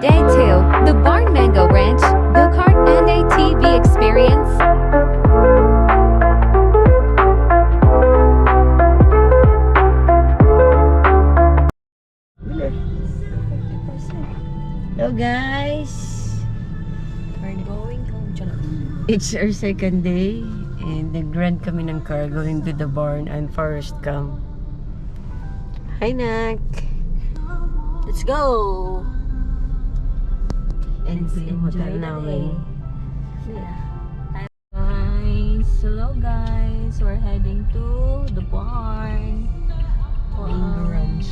Day 2, the Barn Mango Ranch, Go-Kart and ATV Experience. Hello guys! We're going home. It's our second day and nag-rent kami ng car going to the barn and Forest Camp. Hi Nak! Let's go! And Let's yung hotel enjoy the namin. Hi guys! Hello guys! We're heading to the barn. Mango Ranch.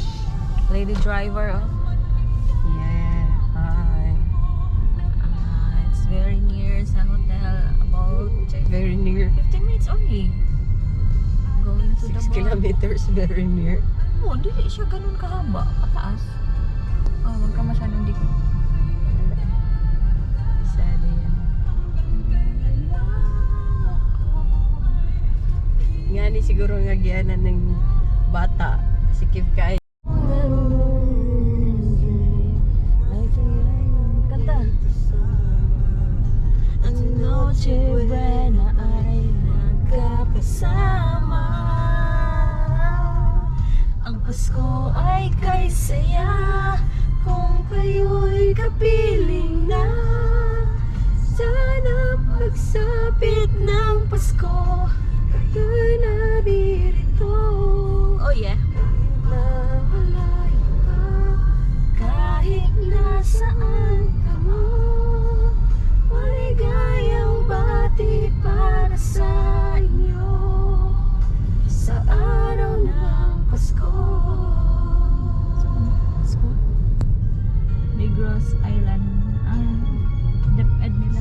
Lady driver. Oh. Yeah, hi. It's very near sa hotel. About Very near. 15 minutes only. Going to the 6 barn. kilometers, very near. Oh, hindi siya ganun kahaba. Pataas. Oh, wag ka masyadong dikit. Sad yan. Nga ni siguro nga gianan ng bata. Sikip kay. Kanta. Ang noche buena ay nagkakasama. Ang Pasko ay kay saya kung kayo'y kapiling na. Sana pagsapit ng Pasko ako'y naririto. Oh yeah. Na malayo ka kahit nasaan ka mo. Maligayang bati para sa inyo sa araw ng Pasko. Negros Island ang DepEd nila.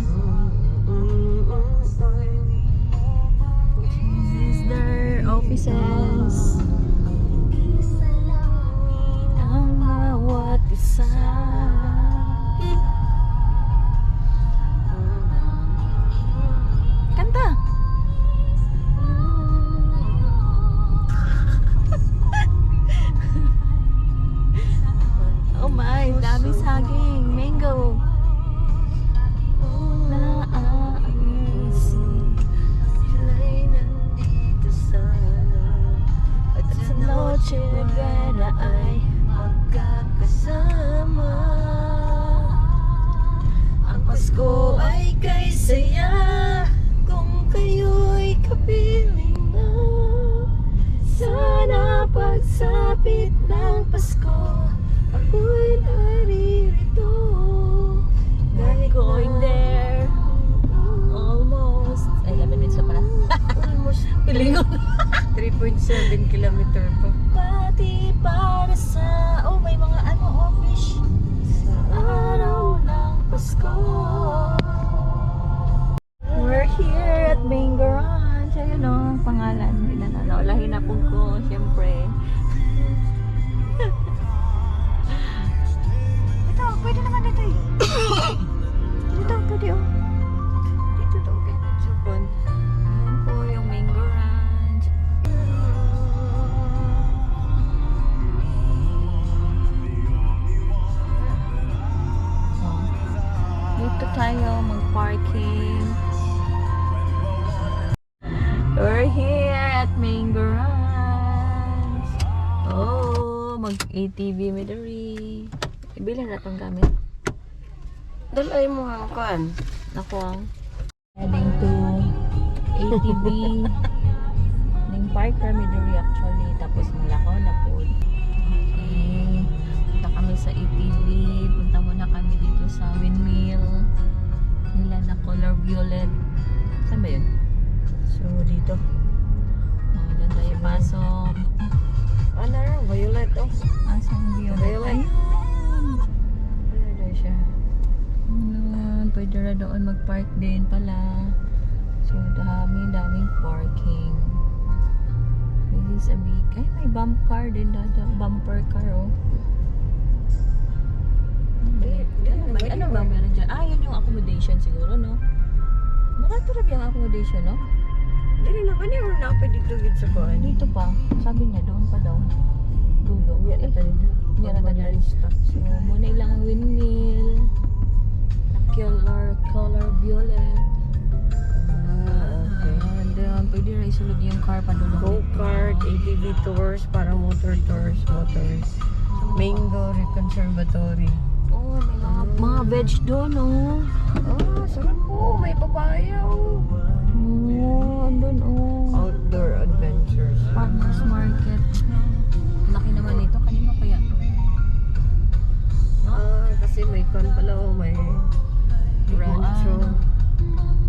This is their offices. Ang bawat isa. Kanta! Oh my, dami saging, mango. Naaisip, sila'y nandito sana. At sa noche buena ay magkakasama. Ang Pasko ay kay saya kung kayo'y kapiling na. Sana pagsapit ng Pasko ako'y naririto. Kahit going there almost 11 minutes na pala. Almost Pilingon. 3.7 kilometer pa. Pati para sa may mga fish sa araw ng Pasko. We're here at Mango Ranch. Ayun o, pangalan nila na naulahin na po ko, syempre. Ito, pwede naman dito eh. Dito, pwede o. Dito to, okay. Japan. Ayan po yung Mango Ranch. Dito tayo mag-parking. We're here at Mango Ranch. Oh, mag-ATV medari. Ibili na itong gamit. Dalay mo ang kuan. Ako ang heading to ATV. Ning park kami diri actually. Tapos nalako na po. Okay. Punta kami sa ATV. Punta muna kami dito sa windmill. Nila na color violet. Saan ba yun? So dito. Oh, dyan tayo pasok. Ano rin? Violet oh. Asang violet? Violet. Ayun. Ano na siya? Ayan, pwede na doon mag-park din pala. So, daming parking. This is a big... Ay, may bump car din dada. Bumper car, oh. Ano ba meron dyan? Ah, yun yung accommodation siguro, no? Marato rin yung accommodation, no? Dili na ba niya or na pwede dito gid sa kuan? Dito pa. Sabi niya, doon pa daw. Dulo. Yan na tayo. Yan na tayo. So, muna ilang windmill. sulod yung car padulong. Go-kart, ATV tours, para motor tours, motors. Mango Conservatory. Oh, may mga veg doon, oh. Oh, sarap po. May papaya. Oh, andun, oh. Outdoor adventures. Farmers market. Laki naman ito. Kanino kaya to? Kasi may con pala. May rancho.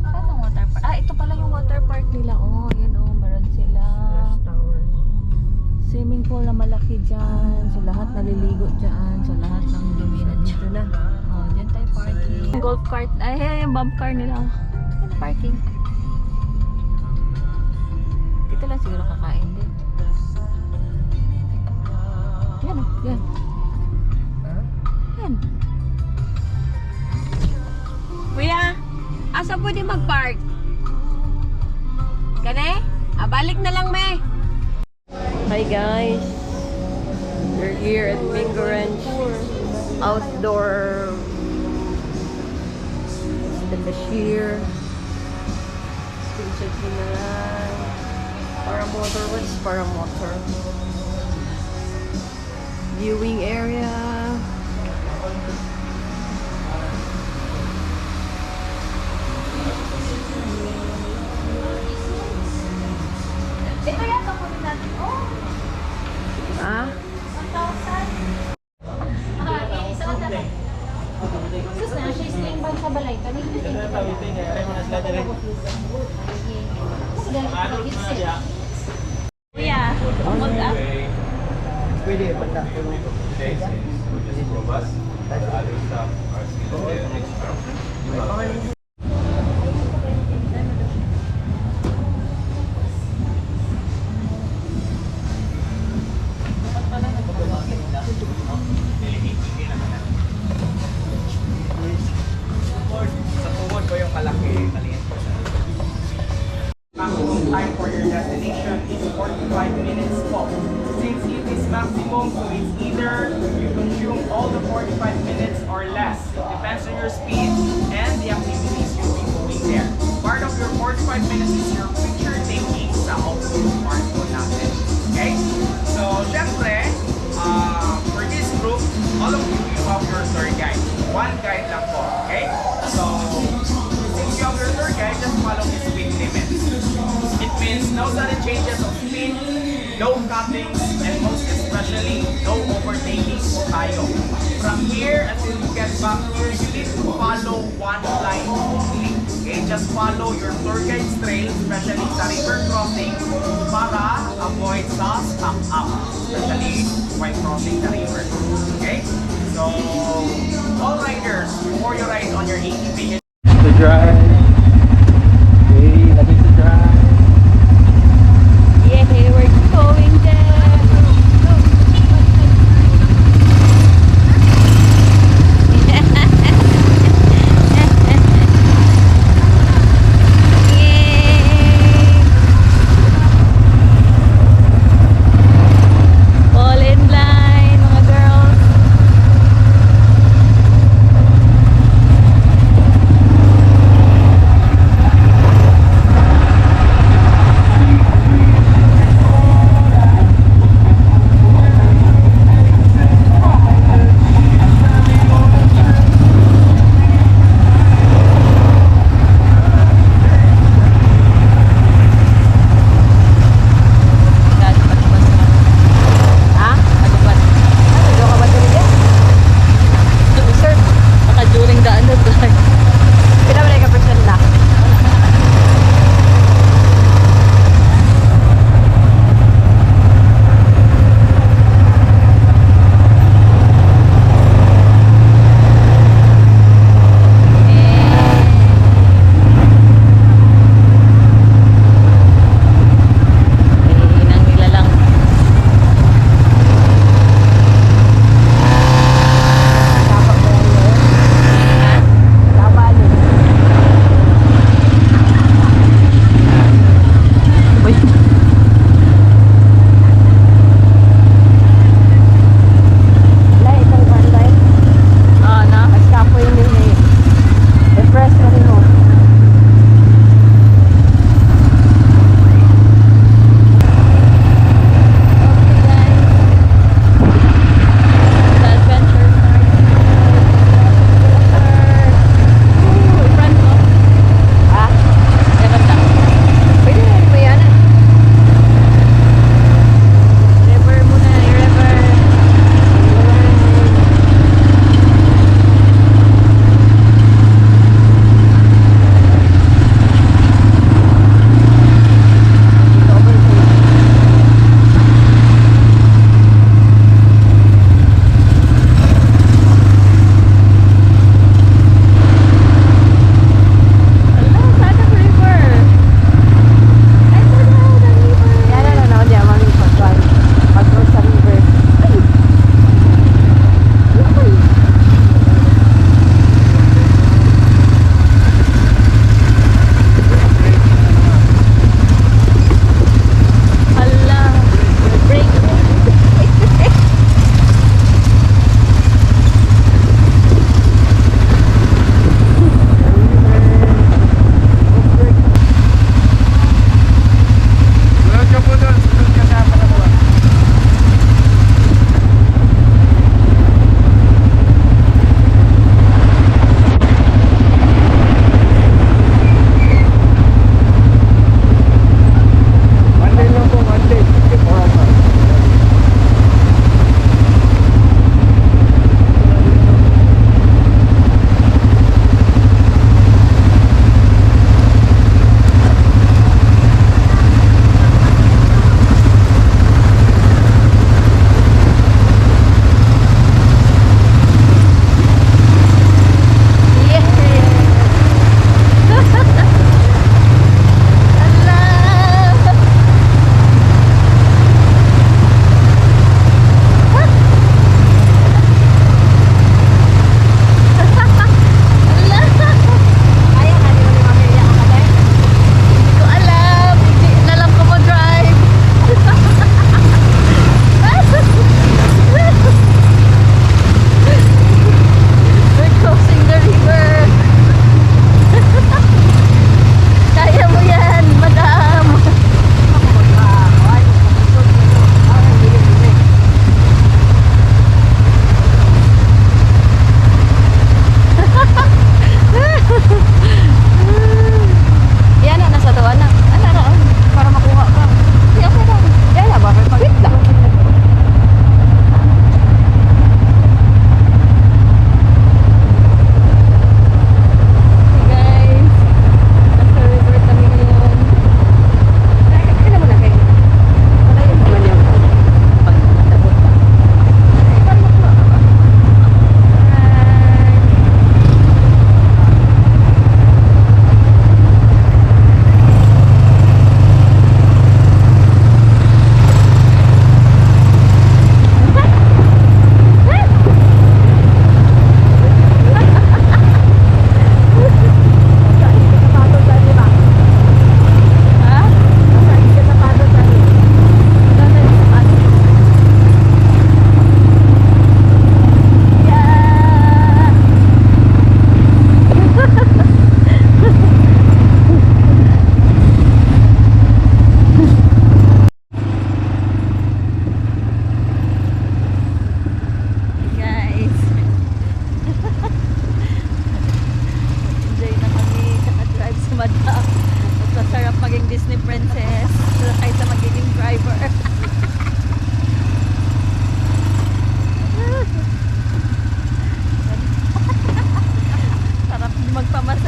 Paano water park? Ito pala yung water park nila. Oh, yun, oh. Meron sila. Flash tower. Swimming pool na malaki dyan. So, lahat naliligo dyan. So, lahat ng lumina Dito na. Oh, dyan tayo parking. Golf cart. Ay, yung bump car nila. Yan, parking. Dito lang siguro kakain din. Yan, oh. Yan. Yan. Kuya, asa pwede mag-park? Kane? Balik na lang, me. Hi guys. We're here at Mingo Ranch. Outdoor. The cashier. Screenshot nyo na lang. Paramotor. What's paramotor? Viewing area. Ito yata po natin. Oh, Ah? 1,000. Sus na, siya staying bang sa balay ka? Kuya, mag up. Pwede, banda. This is robust. Other stuff are still extra. Sa tuhod ko yung malaki, maliit ko siya. Maximum time for your destination is 45 minutes po. Since it is maximum, so it's either you consume all the 45 minutes or less. It depends on your speed and the activities you'll be doing there. Part of your 45 minutes is your picture taking sa smartphone natin. Okay? So, syempre, for this group, all of you have your tour guide. One guide lang po. Okay? So, since you have your tour guide, just follow the speed limit. It means no sudden changes of speed, no cutting, and most especially, no overtaking po tayo. From here until you get back here, you need to follow one line only. Okay? Just follow your tour guide's trail, especially sa river crossing, para avoid sa stop up, especially while crossing the river. Okay? So, all riders, before you ride on your ATV, To drive. Okay, lagi to drive. Yeah, we're going there. Fall in line, mga girls.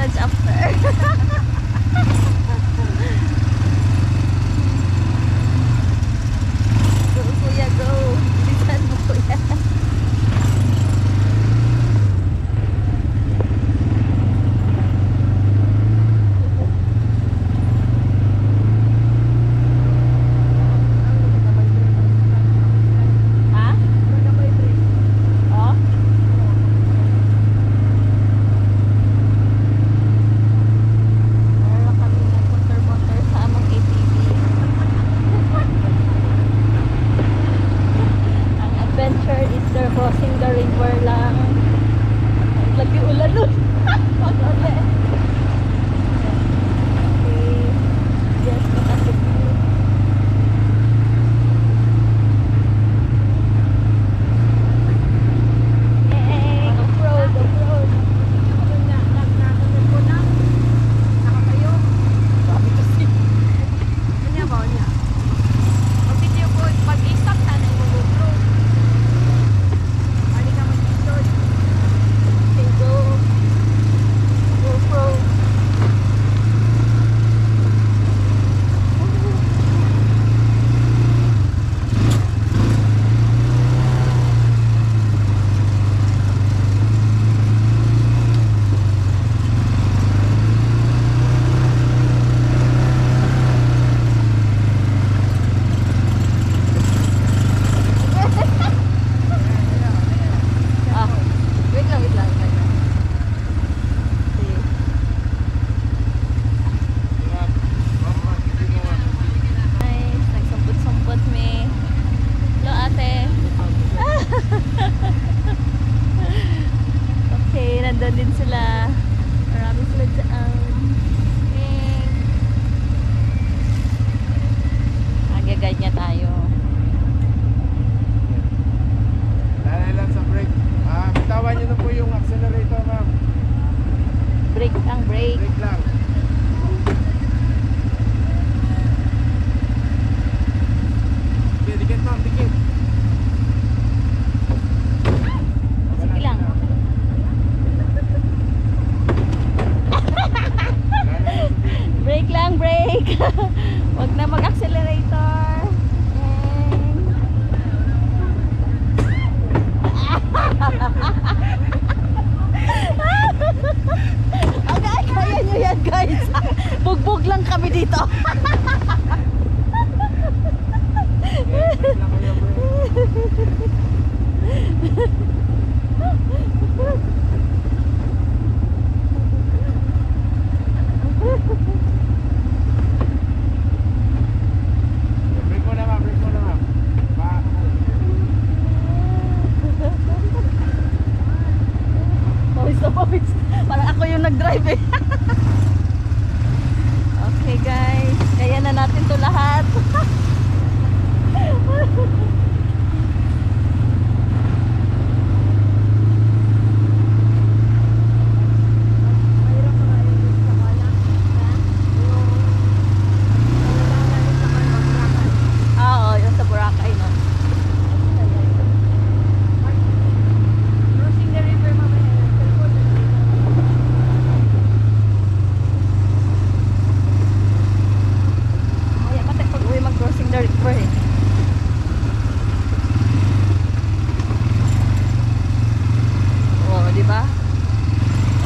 message after. Go, kuya, go. Bilisan mo, kuya. Ha? Oh? Meron kami nag-motor-motor sa among ATV. Ang adventure is they're crossing the river lang. Lagi ulan nun. Pag-uli. Okay. Yes, makasipin. Yay! Off-road, off-road. Okay, go. GoPro. Ah, wait lang, wait lang. Okay. Nice, nagsumpot-sumpot me. Hello, ate. Okay, nandun din sila. Marami sila dyan. Yay. Agagad niya tayo. Lalay lang sa brake. Bitawan nyo na po yung accelerator, ma'am. Break ang break. Brake lang. Dikit, ma'am, dikit. Sige lang. Break lang, break. Huwag na mag-accelerator. Okay, kaya nyo yan, guys. Bugbog lang kami dito. Brake lang kayo, brake. Brake mo na, ma'am. Brake mo na, ma'am. Pawis na pawis. Parang ako yung nag-drive eh. Okay guys, kaya na natin to lahat. Oo, yung sa Boracay no. Crossing the river mamaya. Kaya pati pag uwi mag-crossing the river eh. Oh, di ba?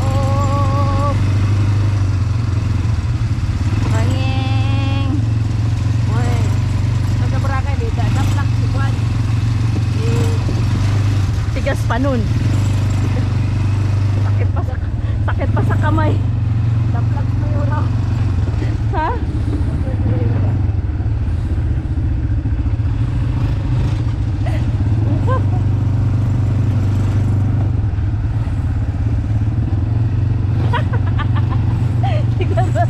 Oh. Hanging. Oy. Sa Boracay dito, taplak si Juan. Tigas pa nun. Sakit pa sa kamay. Taplak mo yun raw. Ha? Tigas pa.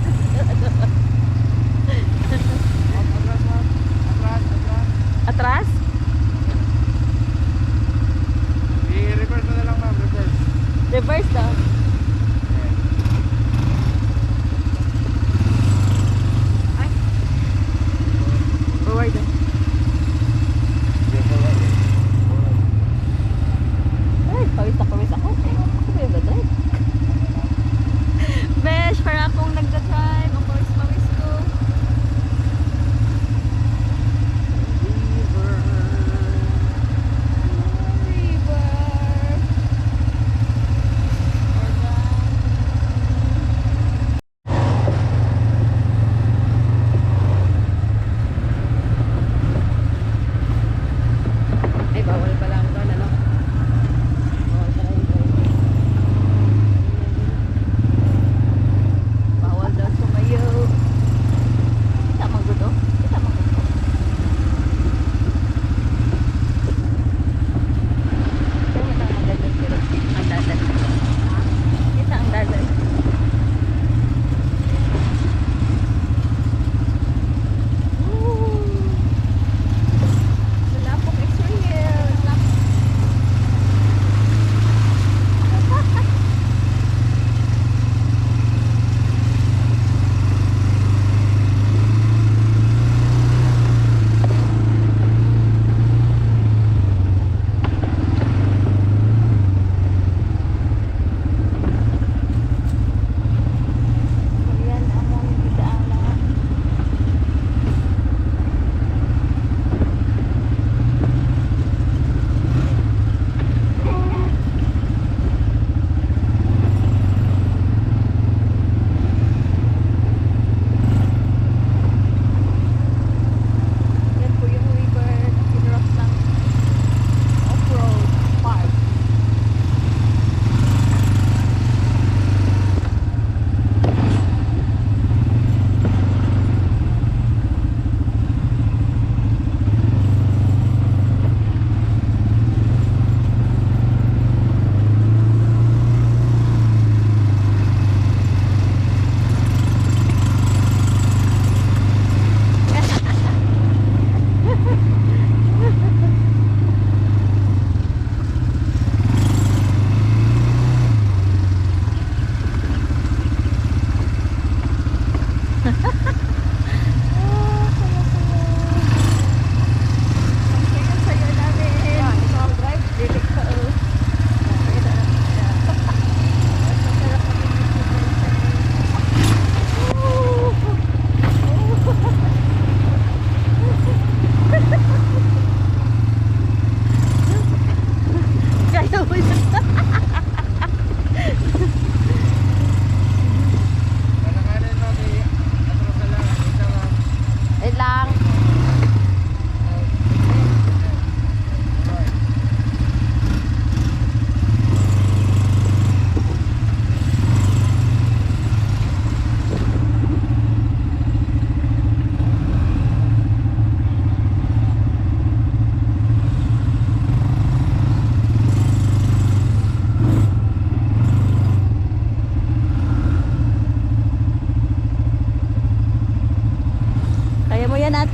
Atras, ma'am. Atras, atras. Atras? I-reverse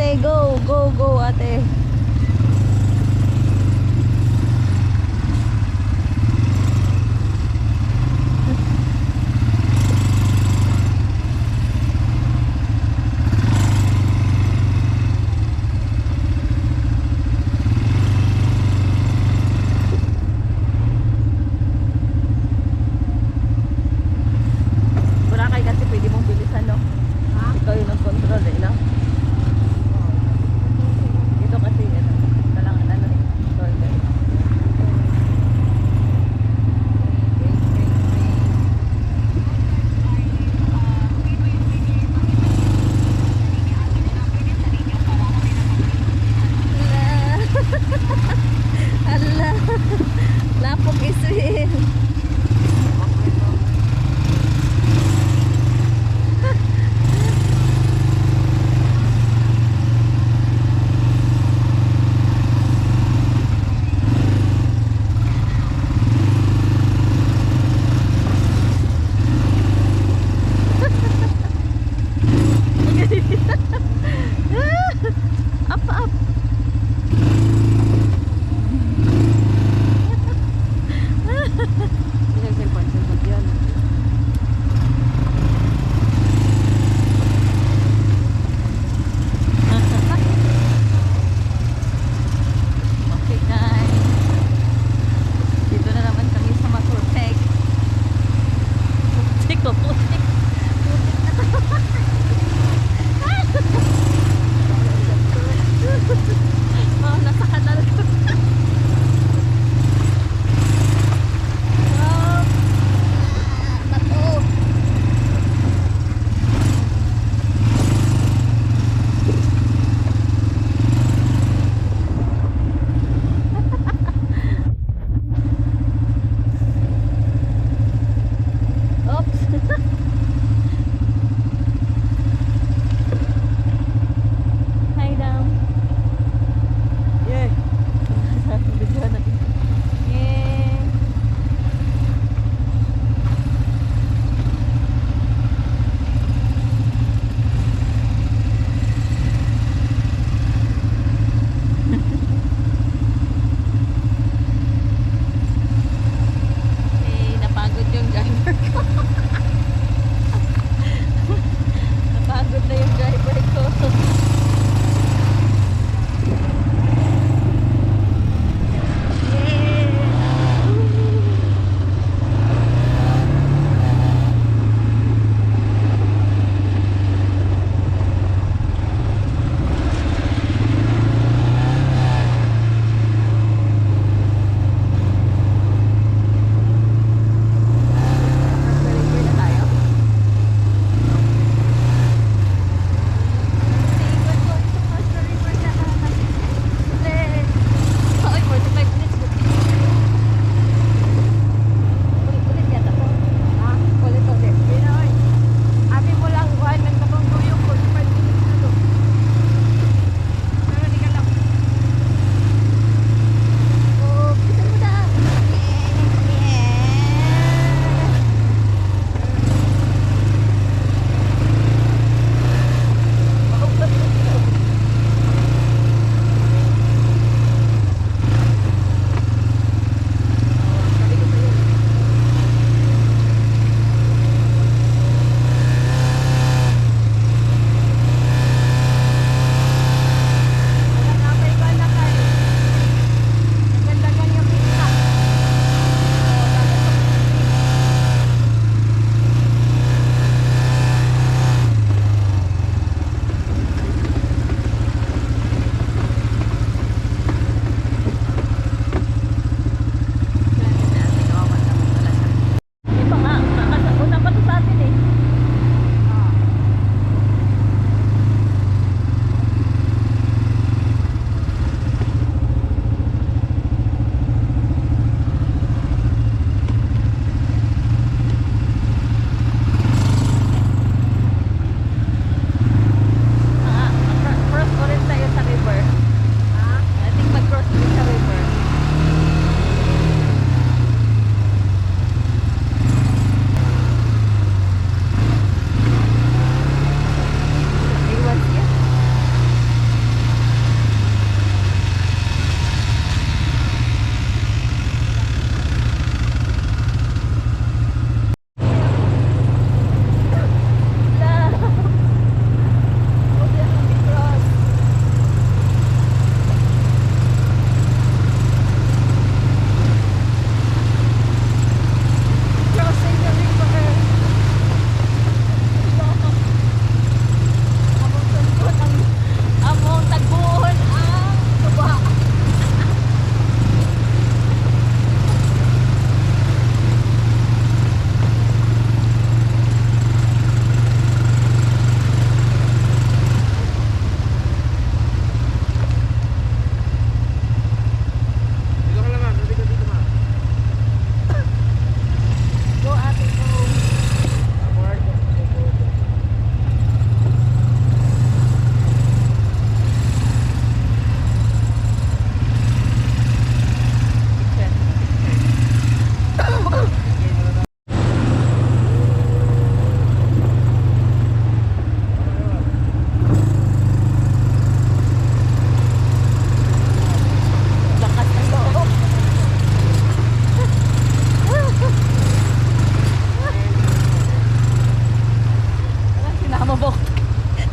ate. Go, go, go ate. Boracay kasi pwede mong bilisan, no? Ikaw yung nag-control, eh, no? Dito kasi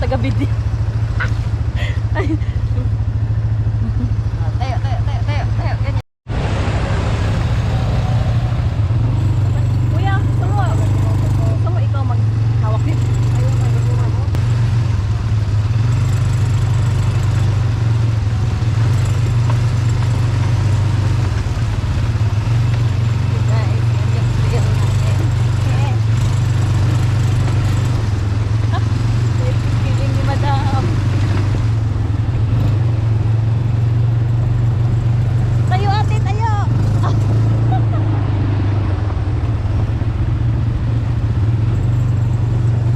taga-video. Ay. Tayo, tayo, tayo, tayo, tayo. Ganyan. Kuya, gusto mo ikaw maghawak din? Ayaw na, gagawa mo. Guys, yan yung video natin. Feeling ni Madam. Tayo ate, tayo!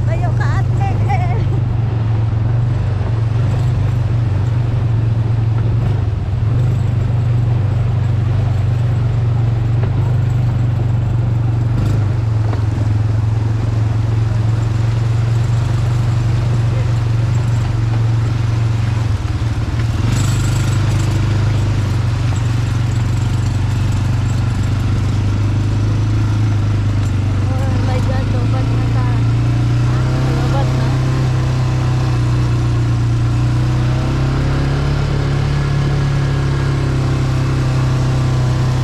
Tayo ka ate! Oh my God, lobat na ta. Lobat na.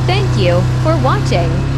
Thank you for watching.